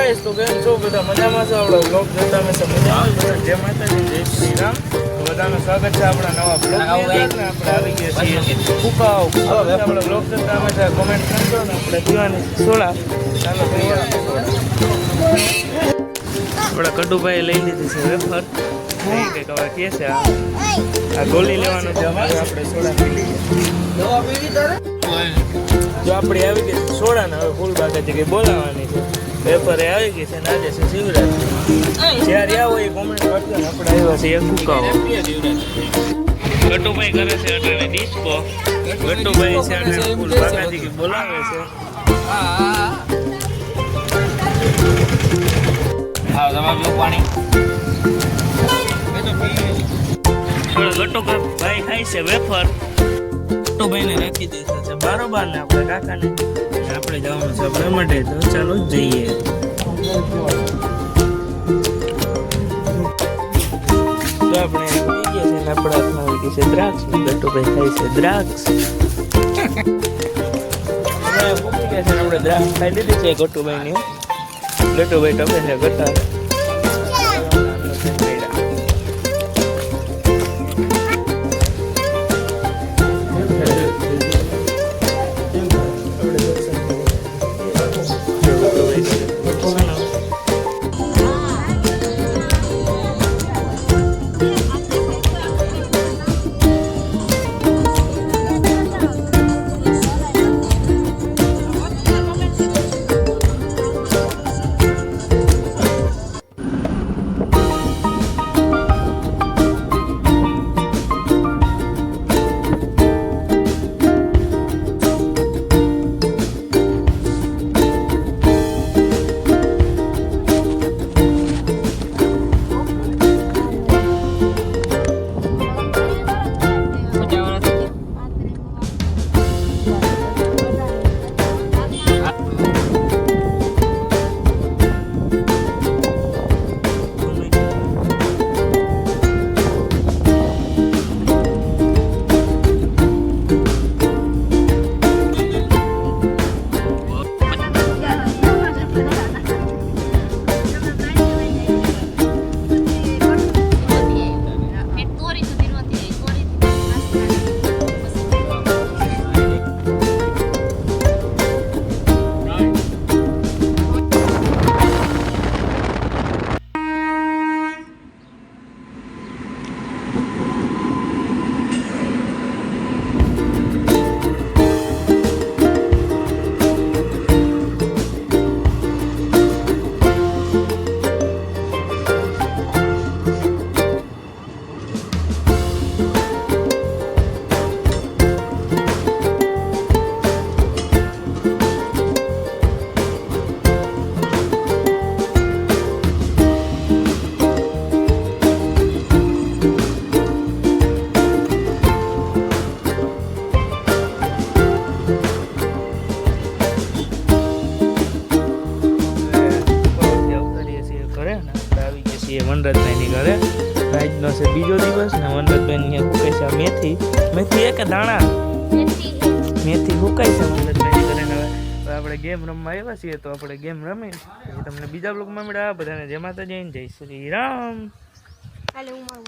Guys તો કેમ છો બધા મજામાં છો આપણો બ્લોગ જોતા અમે તો મજામાં બધા જય માતાજી જય શ્રી રામ બધાનું સ્વાગત છે આપણા નવા બ્લોગ ની અંદર ને આપણે આવી ગયા છીએ ફુકાવ આપણો બ્લોગ જોતા અમે કોમેન્ટ કરજો ને આપણે પીવાની સોડા ચાલો આપણા કડુભાઈ લઈ લીધી છે વેફર કંઈક હવે કે છે આ ગોળી લેવાનું છે આપણે સોડા પી લઈએ જો આપણી આવી ગઈ સોડા ને હવે ફૂલ બાકી કઈ બોલાવાની છે વેફરે આવી ગઈ છે ને આજે છે શિવરાત્રી જ્યારે આવો એ કોમેન્ટ કરજો ને આપણે આવ્યા છે એક કુકાઓ ગટુભાઈ કરે છે અટાણે ડિસ્કો ગટુભાઈ છે અટાણે ફૂલ બાકાજી કઈ બોલાવે છે હા તમારે પીવું પાણી ગટુભાઈ ખાય છે વેફર ગટુભાઈને રાખી દેશે છે બારોબાર ને આપણે કાકાને આપણે જવાનું છે આપણે માટે તો ચાલો જઈએ તો આપણે ઉડી ગયા છે ને આપણા હાથમાં આવી ગઈ છે દ્રાક્ષ ગટુભાઈ ખાય છે દ્રાક્ષ ઉડી ગયા છે ને આપણે દ્રાક્ષ ખાઈ લીધી છે ગટુભાઈની ગટુભાઈ ટપે છે ગટા વનરાજભાઈની ઘરે આજનો છે બીજો દિવસ ને વનરાજભાઈ હુકાય છે મેથી મેથી એક દાણા મેથી હુકાય છે વનરાજભાઈની ઘરે હવે આપણે ગેમ રમવા આવ્યા છીએ તો આપણે ગેમ રમી તમને બીજા બ્લોગમાં મળ્યા બધાને જય માતાજી જય શ્રી રામ.